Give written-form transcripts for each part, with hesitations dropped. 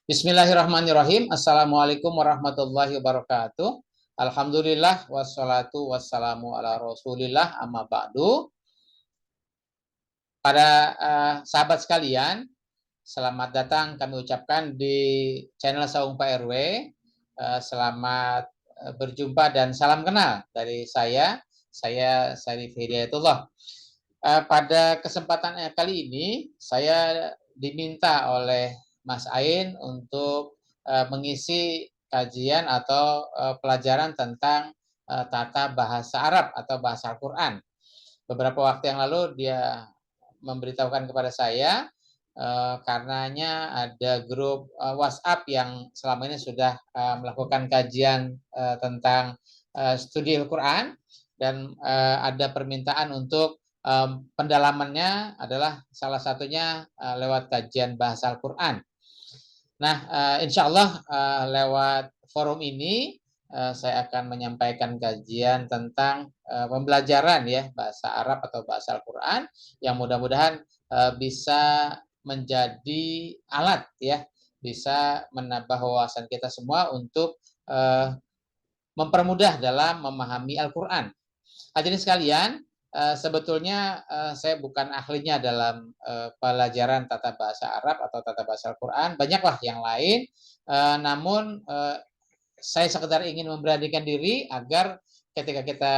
Bismillahirrahmanirrahim. Assalamualaikum warahmatullahi wabarakatuh. Alhamdulillah wassalatu wassalamu ala Rasulillah amma ba'du. Para sahabat sekalian, selamat datang kami ucapkan di channel Saung Pak RW. Selamat berjumpa dan salam kenal dari saya Syarif Hidayatullah. Pada kesempatan kali ini saya diminta oleh Mas Ain untuk mengisi kajian atau pelajaran tentang tata bahasa Arab atau bahasa Al-Quran. Beberapa waktu yang lalu dia memberitahukan kepada saya karenanya ada grup WhatsApp yang selama ini sudah melakukan kajian tentang studi Al-Quran dan ada permintaan untuk pendalamannya adalah salah satunya lewat kajian bahasa Al-Quran. Nah, insya Allah lewat forum ini saya akan menyampaikan kajian tentang pembelajaran ya bahasa Arab atau bahasa Al-Quran yang mudah-mudahan bisa menjadi alat ya, bisa menambah wawasan kita semua untuk mempermudah dalam memahami Al-Quran. Hadirin sekalian, sebetulnya saya bukan ahlinya dalam pelajaran tata bahasa Arab atau tata bahasa Al-Quran. Banyaklah yang lain, namun saya sekedar ingin memberanikan diri agar ketika kita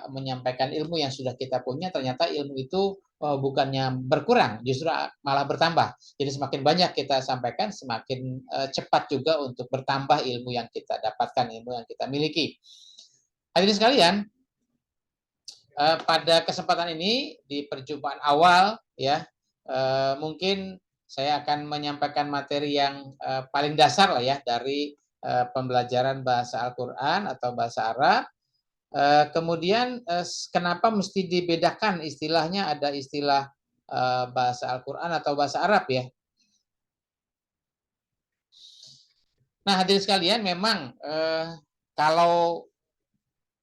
menyampaikan ilmu yang sudah kita punya, ternyata ilmu itu bukannya berkurang, justru malah bertambah. Jadi semakin banyak kita sampaikan, semakin cepat juga untuk bertambah ilmu yang kita dapatkan, ilmu yang kita miliki. Hadirin sekalian, pada kesempatan ini di perjumpaan awal ya mungkin saya akan menyampaikan materi yang paling dasar lah ya dari pembelajaran bahasa Al-Quran atau bahasa Arab. Kemudian kenapa mesti dibedakan istilahnya, ada istilah bahasa Al-Quran atau bahasa Arab ya. Nah hadirin sekalian, memang kalau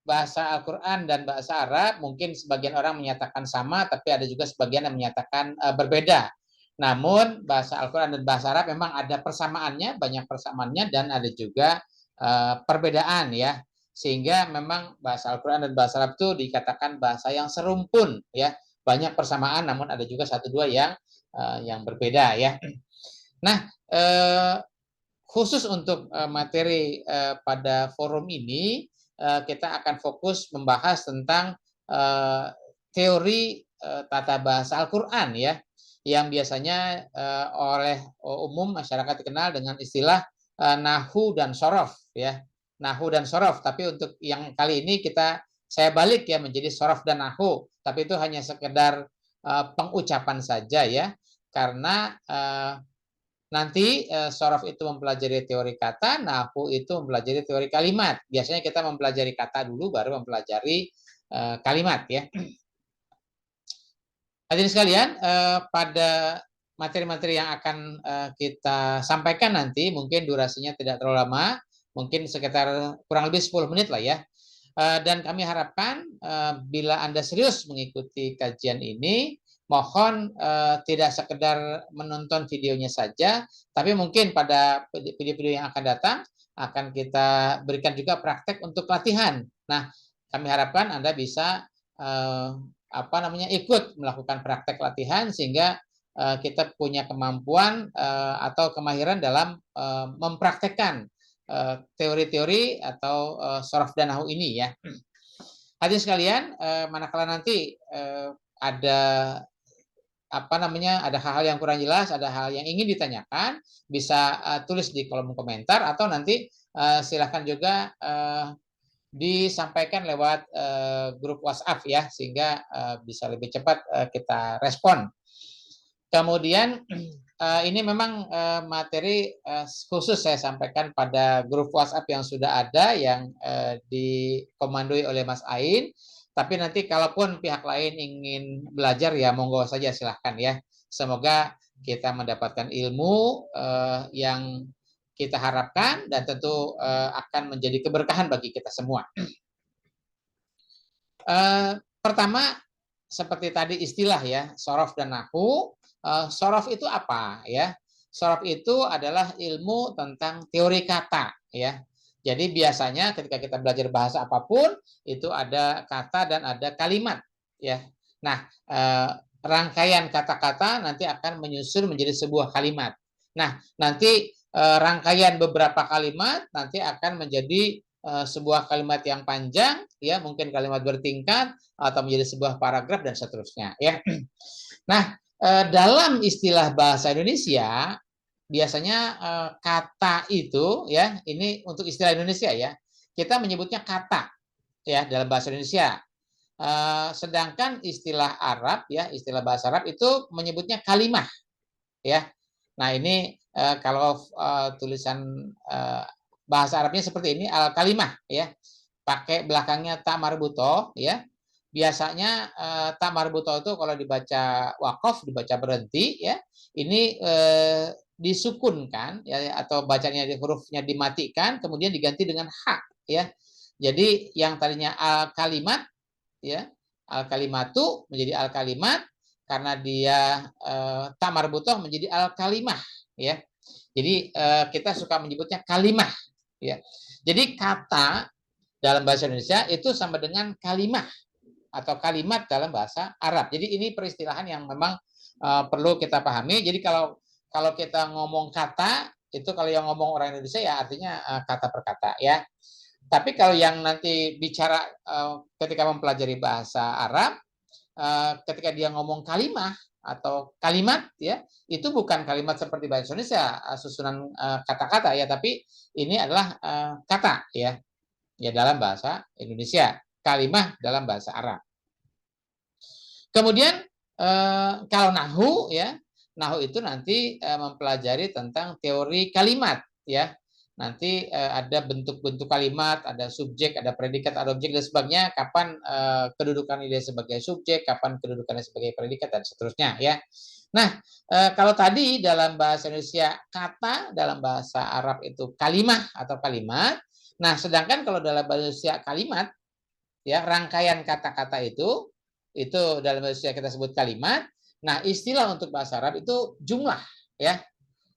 bahasa Al-Quran dan bahasa Arab mungkin sebagian orang menyatakan sama, tapi ada juga sebagian yang menyatakan berbeda. Namun bahasa Al-Quran dan bahasa Arab memang ada persamaannya, banyak persamaannya, dan ada juga perbedaan ya. Sehingga memang bahasa Al-Quran dan bahasa Arab itu dikatakan bahasa yang serumpun ya. Banyak persamaan, namun ada juga satu dua yang berbeda ya. Nah, khusus untuk materi pada forum ini, kita akan fokus membahas tentang teori tata bahasa Al-Quran ya, yang biasanya oleh umum masyarakat dikenal dengan istilah nahu dan sorof ya, nahu dan sorof. Tapi untuk yang kali ini saya balik ya menjadi sorof dan nahu, tapi itu hanya sekedar pengucapan saja ya, karena nanti sorof itu mempelajari teori kata, nahu itu mempelajari teori kalimat. Biasanya kita mempelajari kata dulu, baru mempelajari kalimat ya. Hadirin sekalian, pada materi-materi yang akan kita sampaikan nanti, mungkin durasinya tidak terlalu lama, mungkin sekitar kurang lebih 10 menit lah ya. Dan kami harapkan bila Anda serius mengikuti kajian ini, mohon tidak sekedar menonton videonya saja, tapi mungkin pada video-video yang akan datang akan kita berikan juga praktek untuk latihan. Nah, kami harapkan Anda bisa ikut melakukan praktek latihan sehingga kita punya kemampuan atau kemahiran dalam mempraktekkan teori-teori atau sorof dan nahu ini ya. Hadirin sekalian, manakala nanti ada ada hal-hal yang kurang jelas, ada hal yang ingin ditanyakan, bisa tulis di kolom komentar atau nanti silakan juga disampaikan lewat grup WhatsApp ya, sehingga bisa lebih cepat kita respon. Kemudian ini memang materi khusus saya sampaikan pada grup WhatsApp yang sudah ada, yang dikomandoi oleh Mas Ain. Tapi nanti kalaupun pihak lain ingin belajar ya monggo saja, silahkan ya. Semoga kita mendapatkan ilmu yang kita harapkan dan tentu akan menjadi keberkahan bagi kita semua. Pertama, seperti tadi istilah ya, sorof dan nahu. Sorof itu apa ya? Sorof itu adalah ilmu tentang teori kata, ya. Jadi biasanya ketika kita belajar bahasa apapun itu ada kata dan ada kalimat, ya. Nah, rangkaian kata-kata nanti akan menyusun menjadi sebuah kalimat. Nah, nanti rangkaian beberapa kalimat nanti akan menjadi sebuah kalimat yang panjang, ya, mungkin kalimat bertingkat atau menjadi sebuah paragraf dan seterusnya, ya. Nah, dalam istilah bahasa Indonesia biasanya kata itu, ya, ini untuk istilah Indonesia, ya, kita menyebutnya kata, ya, dalam bahasa Indonesia. Sedangkan istilah Arab, ya, istilah bahasa Arab itu menyebutnya kalimah, ya. Nah, ini kalau tulisan bahasa Arabnya seperti ini, al kalimah, ya, pakai belakangnya ta marbutoh, ya. Biasanya ta marbutoh itu kalau dibaca wakaf, dibaca berhenti, ya, ini disukunkan, ya, atau bacanya hurufnya dimatikan kemudian diganti dengan hak, ya. Jadi yang tadinya al kalimat, ya, al kalimatu menjadi al kalimat karena dia ta marbutoh menjadi al kalimah, ya. Jadi kita suka menyebutnya kalimah, ya. Jadi kata dalam bahasa Indonesia itu sama dengan kalimah atau kalimat dalam bahasa Arab. Jadi ini peristilahan yang memang perlu kita pahami. Jadi kalau kita ngomong kata itu, kalau yang ngomong orang Indonesia ya artinya kata per kata, ya. Tapi kalau yang nanti bicara ketika mempelajari bahasa Arab, ketika dia ngomong kalimah atau kalimat, ya, itu bukan kalimat seperti bahasa Indonesia susunan kata-kata, ya, tapi ini adalah kata, ya, ya, dalam bahasa Indonesia, kalimah dalam bahasa Arab. Kemudian kalau nahu, ya, nahu itu nanti mempelajari tentang teori kalimat, ya. Nanti ada bentuk-bentuk kalimat, ada subjek, ada predikat, ada objek dan sebagainya, kapan kedudukan dia sebagai subjek, kapan kedudukannya sebagai predikat dan seterusnya, ya. Nah, kalau tadi dalam bahasa Indonesia kata, dalam bahasa Arab itu kalimah atau kalimat. Nah, sedangkan kalau dalam bahasa Indonesia kalimat, ya, rangkaian kata-kata itu dalam bahasa Indonesia kita sebut kalimat. Nah, istilah untuk bahasa Arab itu jumlah, ya.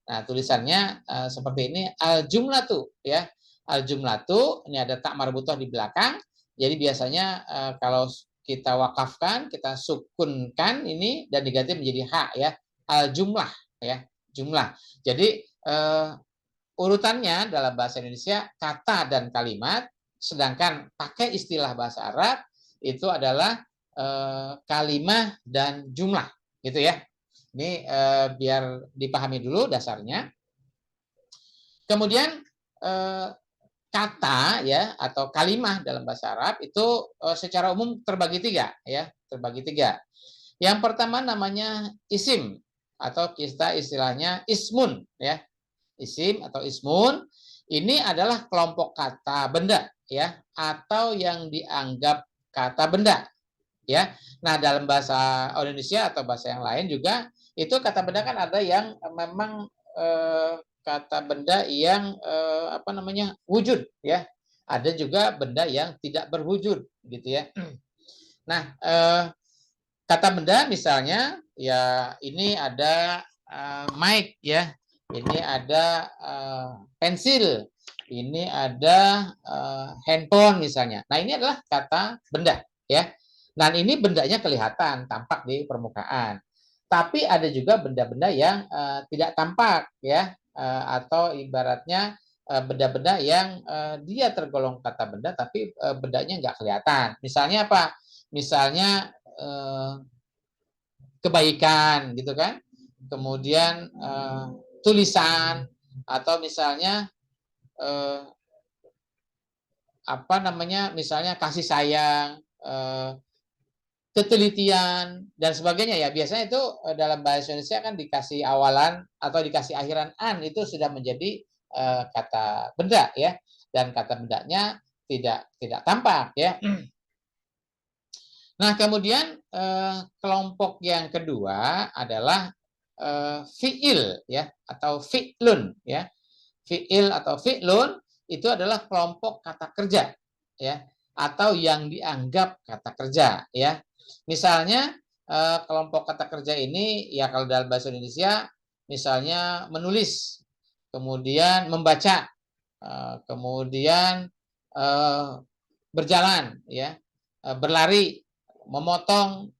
Nah, tulisannya seperti ini, al jumlatu, ya. Al jumlatu, ini ada tak marbutoh di belakang. Jadi biasanya kalau kita wakafkan, kita sukunkan ini dan diganti menjadi hak, ya. Al jumlah, ya, jumlah. Jadi urutannya dalam bahasa Indonesia kata dan kalimat, sedangkan pakai istilah bahasa Arab itu adalah kalimah dan jumlah, gitu, ya. Ini biar dipahami dulu dasarnya. Kemudian kata, ya, atau kalimah dalam bahasa Arab itu secara umum terbagi tiga, ya, terbagi tiga. Yang pertama namanya isim atau kita istilahnya ismun, ya. Isim atau ismun ini adalah kelompok kata benda, ya, atau yang dianggap kata benda, ya. Nah, dalam bahasa Indonesia atau bahasa yang lain juga itu kata benda kan ada yang memang kata benda yang apa namanya wujud, ya. Ada juga benda yang tidak berwujud, gitu, ya. Nah, kata benda misalnya, ya, ini ada mic, ya. Ini ada pensil, ini ada handphone misalnya. Nah, ini adalah kata benda, ya. Dan ini bendanya kelihatan, tampak di permukaan. Tapi ada juga benda-benda yang tidak tampak, ya, atau ibaratnya benda-benda yang dia tergolong kata benda, tapi bendanya nggak kelihatan. Misalnya apa? Misalnya kebaikan, gitu kan? Kemudian tulisan, atau misalnya apa namanya, misalnya kasih sayang, ketelitian dan sebagainya, ya. Biasanya itu dalam bahasa Indonesia kan dikasih awalan atau dikasih akhiran an, itu sudah menjadi kata benda, ya. Dan kata bendanya tidak tampak, ya. Nah, kemudian kelompok yang kedua adalah fi'il, ya, atau fi'lun, ya. Fi'il atau fi'lun itu adalah kelompok kata kerja, ya, atau yang dianggap kata kerja, ya. Misalnya kelompok kata kerja ini, ya, kalau dalam bahasa Indonesia misalnya menulis, kemudian membaca, kemudian berjalan, ya, berlari, memotong,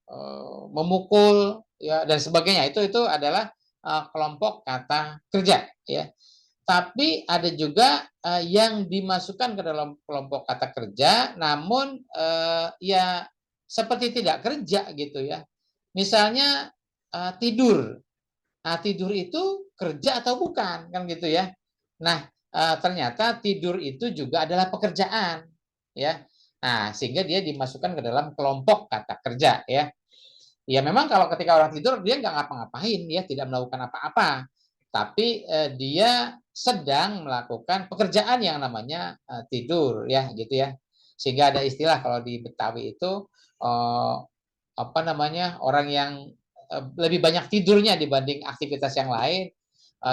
memukul, ya, dan sebagainya. Itu adalah kelompok kata kerja, ya. Tapi ada juga yang dimasukkan ke dalam kelompok kata kerja, namun ya seperti tidak kerja gitu ya. Misalnya tidur. Nah, tidur itu kerja atau bukan kan gitu ya. Nah, ternyata tidur itu juga adalah pekerjaan ya. Nah, sehingga dia dimasukkan ke dalam kelompok kata kerja ya. Ya memang kalau ketika orang tidur dia nggak ngapa-ngapain, dia tidak melakukan apa-apa. Tapi dia sedang melakukan pekerjaan yang namanya tidur ya gitu ya. Sehingga ada istilah kalau di Betawi itu eh, apa namanya, orang yang lebih banyak tidurnya dibanding aktivitas yang lain,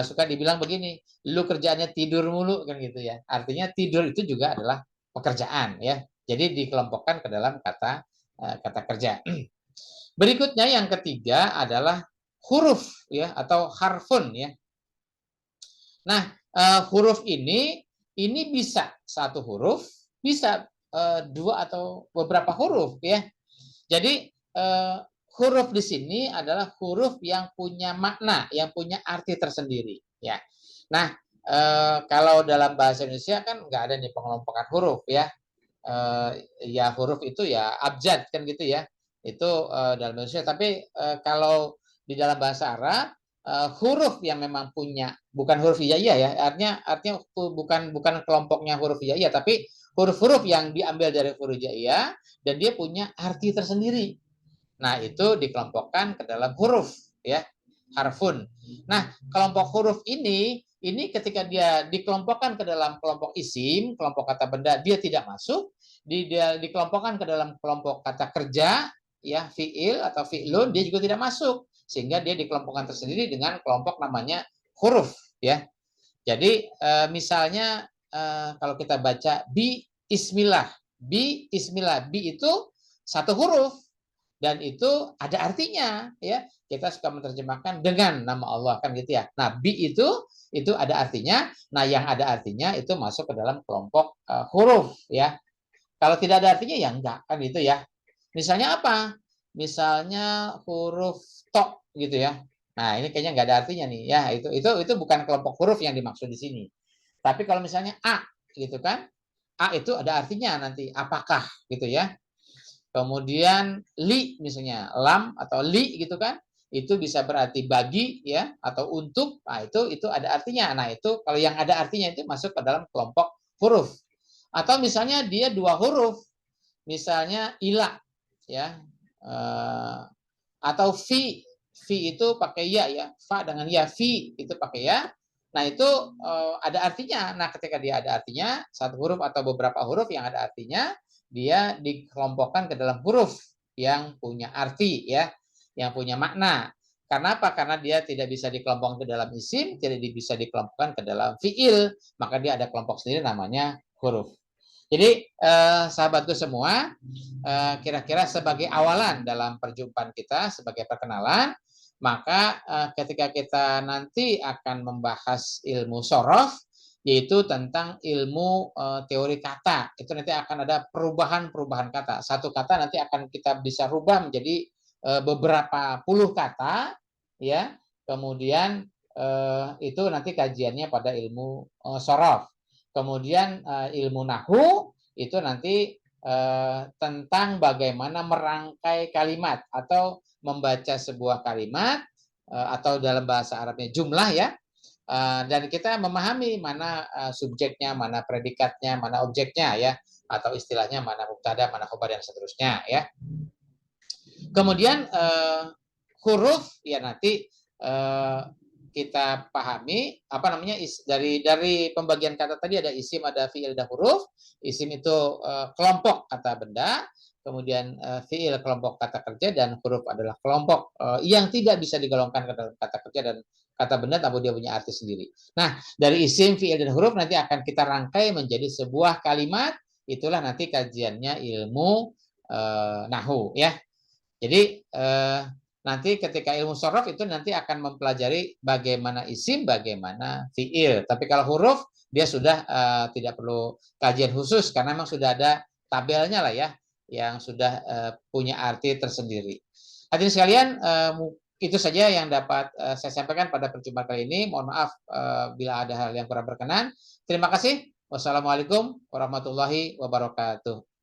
suka dibilang begini, lu kerjaannya tidur mulu kan gitu ya. Artinya tidur itu juga adalah pekerjaan ya. Jadi dikelompokkan ke dalam kata kerja. Berikutnya yang ketiga adalah huruf ya atau harfun ya. Nah, huruf ini bisa satu huruf, bisa dua atau beberapa huruf ya. Jadi huruf di sini adalah huruf yang punya makna, yang punya arti tersendiri ya. Nah, kalau dalam bahasa Indonesia kan nggak ada nih pengelompokan huruf ya. Ya huruf itu ya abjad kan gitu ya. Itu dalam Indonesia. Tapi kalau di dalam bahasa Arab huruf yang memang punya, bukan huruf hijaiyah ya. Artinya bukan kelompoknya huruf hijaiyah, tapi huruf-huruf yang diambil dari huruf hijaiyah dan dia punya arti tersendiri. Nah, itu dikelompokkan ke dalam huruf ya, harfun. Nah, kelompok huruf ini ketika dia dikelompokkan ke dalam kelompok isim, kelompok kata benda, dia tidak masuk. Dia dikelompokkan ke dalam kelompok kata kerja, ya, fiil atau fi'lun, dia juga tidak masuk. Sehingga dia dikelompokkan tersendiri dengan kelompok namanya huruf, ya. Jadi misalnya kalau kita baca bi ismillah, bi itu satu huruf dan itu ada artinya ya. Kita suka menerjemahkan dengan nama Allah kan gitu ya. Nah, bi itu ada artinya. Nah, yang ada artinya itu masuk ke dalam kelompok huruf ya. Kalau tidak ada artinya ya enggak kan gitu ya. Misalnya apa? Misalnya huruf to gitu ya. Nah, ini kayaknya nggak ada artinya nih ya. Itu bukan kelompok huruf yang dimaksud di sini. Tapi kalau misalnya a gitu kan. A itu ada artinya nanti apakah gitu ya. Kemudian li misalnya lam atau li gitu kan. Itu bisa berarti bagi ya atau untuk. Nah, itu ada artinya. Nah, itu kalau yang ada artinya itu masuk ke dalam kelompok huruf. Atau misalnya dia dua huruf. Misalnya ila ya. Atau fi itu pakai ya, fa dengan ya, fi itu pakai ya. Nah, itu ada artinya. Nah, ketika dia ada artinya, satu huruf atau beberapa huruf yang ada artinya, dia dikelompokkan ke dalam huruf yang punya arti ya, yang punya makna. Karena apa? Karena dia tidak bisa dikelompokkan ke dalam isim, tidak bisa dikelompokkan ke dalam fiil, maka dia ada kelompok sendiri namanya huruf. Jadi sahabatku semua, kira-kira sebagai awalan dalam perjumpaan kita, sebagai perkenalan, maka ketika kita nanti akan membahas ilmu sorof, yaitu tentang ilmu teori kata, itu nanti akan ada perubahan-perubahan kata. Satu kata nanti akan kita bisa rubah menjadi beberapa puluh kata, ya. Kemudian itu nanti kajiannya pada ilmu sorof. Kemudian ilmu nahu itu nanti tentang bagaimana merangkai kalimat atau membaca sebuah kalimat atau dalam bahasa Arabnya jumlah ya. Dan kita memahami mana subjeknya, mana predikatnya, mana objeknya ya, atau istilahnya mana mubtada, mana khabar dan seterusnya ya. Kemudian huruf ya nanti kita pahami apa namanya dari pembagian kata tadi ada isim, ada fiil, ada huruf. Isim itu kelompok kata benda, kemudian fiil kelompok kata kerja, dan huruf adalah kelompok yang tidak bisa digolongkan ke dalam kata kerja dan kata benda, tapi dia punya arti sendiri. Nah, dari isim, fiil, dan huruf nanti akan kita rangkai menjadi sebuah kalimat. Itulah nanti kajiannya ilmu nahu ya. Jadi Nanti ketika ilmu sorof itu nanti akan mempelajari bagaimana isim, bagaimana fiil. Tapi kalau huruf dia sudah tidak perlu kajian khusus karena memang sudah ada tabelnya lah ya, yang sudah punya arti tersendiri. Hadirin sekalian, itu saja yang dapat saya sampaikan pada perjumpaan kali ini. Mohon maaf bila ada hal yang kurang berkenan. Terima kasih. Wassalamualaikum warahmatullahi wabarakatuh.